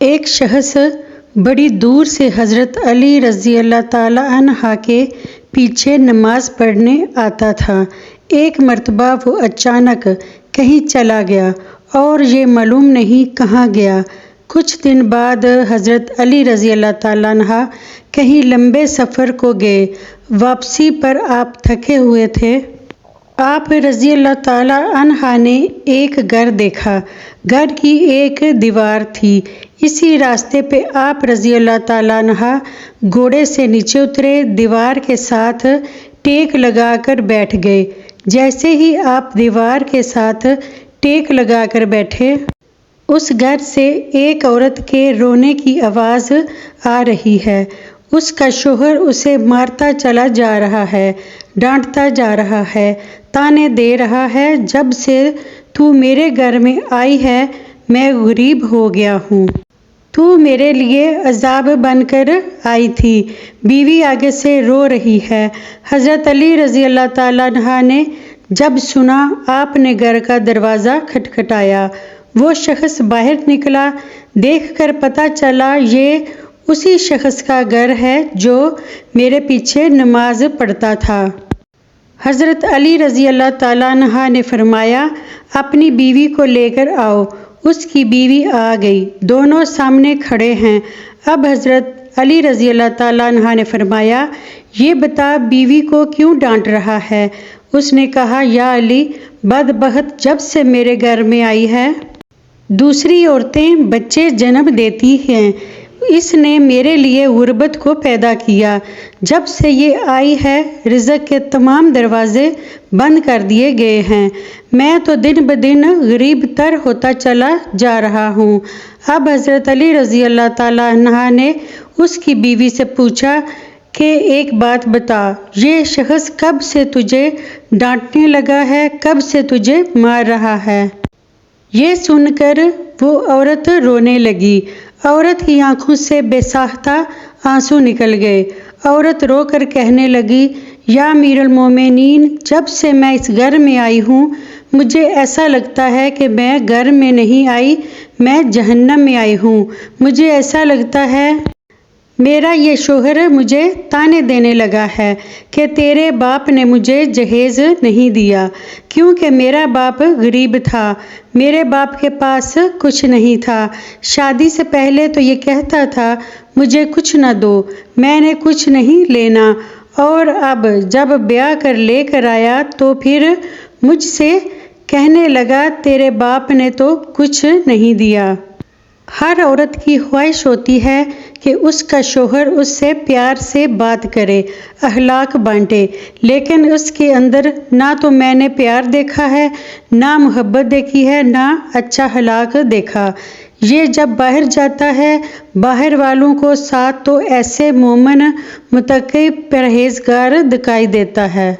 ایک شخص بڑی دور سے حضرت علی رضی اللہ تعالیٰ عنہ کے پیچھے نماز پڑھنے آتا تھا۔ ایک مرتبہ وہ اچانک کہیں چلا گیا اور یہ معلوم نہیں کہاں گیا۔ کچھ دن بعد حضرت علی رضی اللہ تعالیٰ عنہ کہیں لمبے سفر کو گئے۔ واپسی پر آپ تھکے ہوئے تھے۔ آپ رضی اللہ تعالیٰ عنہ نے ایک گھر دیکھا۔ گھر کی ایک دیوار تھی۔ اسی راستے پہ آپ رضی اللہ تعالیٰ عنہ گھوڑے سے نیچے اترے، دیوار کے ساتھ ٹیک لگا کر بیٹھ گئے۔ جیسے ہی آپ دیوار کے ساتھ ٹیک لگا کر بیٹھے، اس گھر سے ایک عورت کے رونے کی آواز آ رہی ہے۔ اس کا شوہر اسے مارتا چلا جا رہا ہے، ڈانٹتا جا رہا ہے، طعنے دے رہا ہے، جب سے تو میرے گھر میں آئی ہے میں غریب ہو گیا ہوں۔ تو میرے لیے عذاب بن کر آئی تھی۔ بیوی آگے سے رو رہی ہے۔ حضرت علی رضی اللہ تعالیٰ عنہ نے جب سنا، آپ نے گھر کا دروازہ کھٹکھٹایا۔ وہ شخص باہر نکلا۔ دیکھ کر پتہ چلا یہ اسی شخص کا گھر ہے جو میرے پیچھے نماز پڑھتا تھا۔ حضرت علی رضی اللہ تعالیٰ عنہ نے فرمایا، اپنی بیوی کو لے کر آؤ۔ اس کی بیوی آ گئی۔ دونوں سامنے کھڑے ہیں۔ اب حضرت علی رضی اللہ تعالیٰ عنہ نے فرمایا، یہ بتا بیوی کو کیوں ڈانٹ رہا ہے؟ اس نے کہا، یا علی، بدبخت جب سے میرے گھر میں آئی ہے، دوسری عورتیں بچے جنم دیتی ہیں۔ اس نے میرے لیے غربت کو پیدا کیا۔ جب سے یہ آئی ہے رزق کے تمام دروازے بند کر دیے گئے ہیں۔ میں تو دن بدن غریب تر ہوتا چلا جا رہا ہوں۔ اب حضرت علی رضی اللہ تعالیٰ عنہ نے اس کی بیوی سے پوچھا کہ ایک بات بتا، یہ شخص کب سے تجھے ڈانٹنے لگا ہے، کب سے تجھے مار رہا ہے؟ یہ سن کر وہ عورت رونے لگی۔ عورت کی آنکھوں سے بے ساختہ آنسو نکل گئے۔ عورت رو کر کہنے لگی، یا امیر المومنین، جب سے میں اس گھر میں آئی ہوں مجھے ایسا لگتا ہے کہ میں گھر میں نہیں آئی، میں جہنم میں آئی ہوں۔ مجھے ایسا لگتا ہے میرا یہ شوہر مجھے طعنے دینے لگا ہے کہ تیرے باپ نے مجھے جہیز نہیں دیا، کیونکہ میرا باپ غریب تھا، میرے باپ کے پاس کچھ نہیں تھا۔ شادی سے پہلے تو یہ کہتا تھا مجھے کچھ نہ دو، میں نے کچھ نہیں لینا، اور اب جب بیاہ کر لے کر آیا تو پھر مجھ سے کہنے لگا تیرے باپ نے تو کچھ نہیں دیا۔ ہر عورت کی خواہش ہوتی ہے کہ اس کا شوہر اس سے پیار سے بات کرے، اخلاق بانٹے، لیکن اس کے اندر نہ تو میں نے پیار دیکھا ہے، نہ محبت دیکھی ہے، نہ اچھا اخلاق دیکھا۔ یہ جب باہر جاتا ہے باہر والوں کو ساتھ تو ایسے مومن، متقی، پرہیزگار دکھائی دیتا ہے۔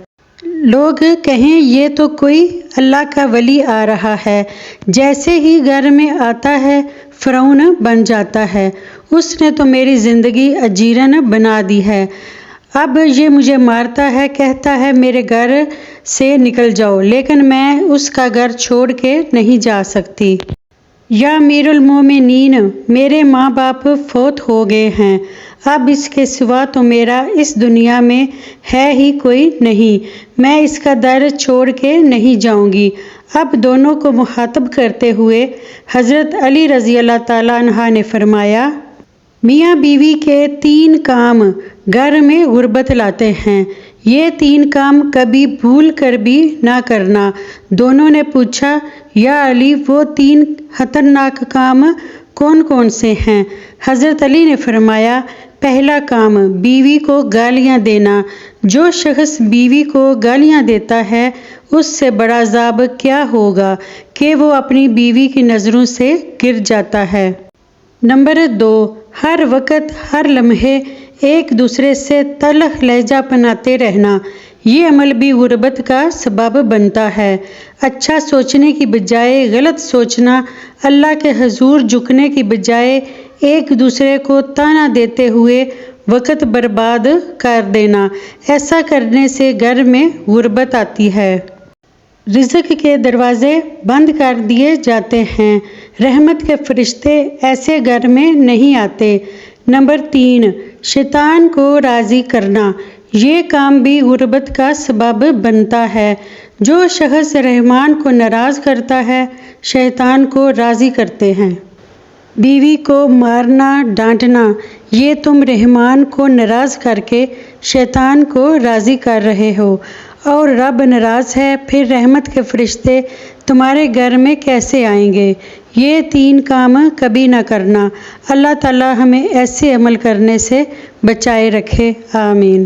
لوگ کہیں یہ تو کوئی اللہ کا ولی آ رہا ہے، جیسے ہی گھر میں آتا ہے فرعون بن جاتا ہے۔ اس نے تو میری زندگی اجیرن بنا دی ہے۔ اب یہ مجھے مارتا ہے، کہتا ہے میرے گھر سے نکل جاؤ، لیکن میں اس کا گھر چھوڑ کے نہیں جا سکتی۔ یا امیر المومنین، میرے ماں باپ فوت ہو گئے ہیں، اب اس کے سوا تو میرا اس دنیا میں ہے ہی کوئی نہیں، میں اس کا در چھوڑ کے نہیں جاؤں گی۔ اب دونوں کو مخاطب کرتے ہوئے حضرت علی رضی اللہ تعالیٰ عنہ نے فرمایا، میاں بیوی کے 3 کام گھر میں غربت لاتے ہیں، یہ 3 کام کبھی بھول کر بھی نہ کرنا۔ دونوں نے پوچھا، یا علی، وہ 3 خطرناک کام کون کون سے ہیں؟ حضرت علی نے فرمایا، پہلا کام بیوی کو گالیاں دینا۔ جو شخص بیوی کو گالیاں دیتا ہے اس سے بڑا عذاب کیا ہوگا کہ وہ اپنی بیوی کی نظروں سے گر جاتا ہے۔ نمبر 2، ہر وقت ہر لمحے ایک دوسرے سے تلخ لہجہ اپناتے رہنا، یہ عمل بھی غربت کا سبب بنتا ہے۔ اچھا سوچنے کی بجائے غلط سوچنا، اللہ کے حضور جھکنے کی بجائے ایک دوسرے کو طعنہ دیتے ہوئے وقت برباد کر دینا، ایسا کرنے سے گھر میں غربت آتی ہے۔ رزق کے دروازے بند کر دیے جاتے ہیں۔ رحمت کے فرشتے ایسے گھر میں نہیں آتے۔ نمبر 3، شیطان کو راضی کرنا۔ یہ کام بھی غربت کا سبب بنتا ہے۔ جو شخص رحمان کو ناراض کرتا ہے، شیطان کو راضی کرتے ہیں۔ بیوی کو مارنا، ڈانٹنا، یہ تم رحمان کو ناراض کر کے شیطان کو راضی کر رہے ہو، اور رب ناراض ہے، پھر رحمت کے فرشتے تمہارے گھر میں کیسے آئیں گے؟ یہ 3 کام کبھی نہ کرنا۔ اللہ تعالیٰ ہمیں ایسے عمل کرنے سے بچائے رکھے۔ آمین۔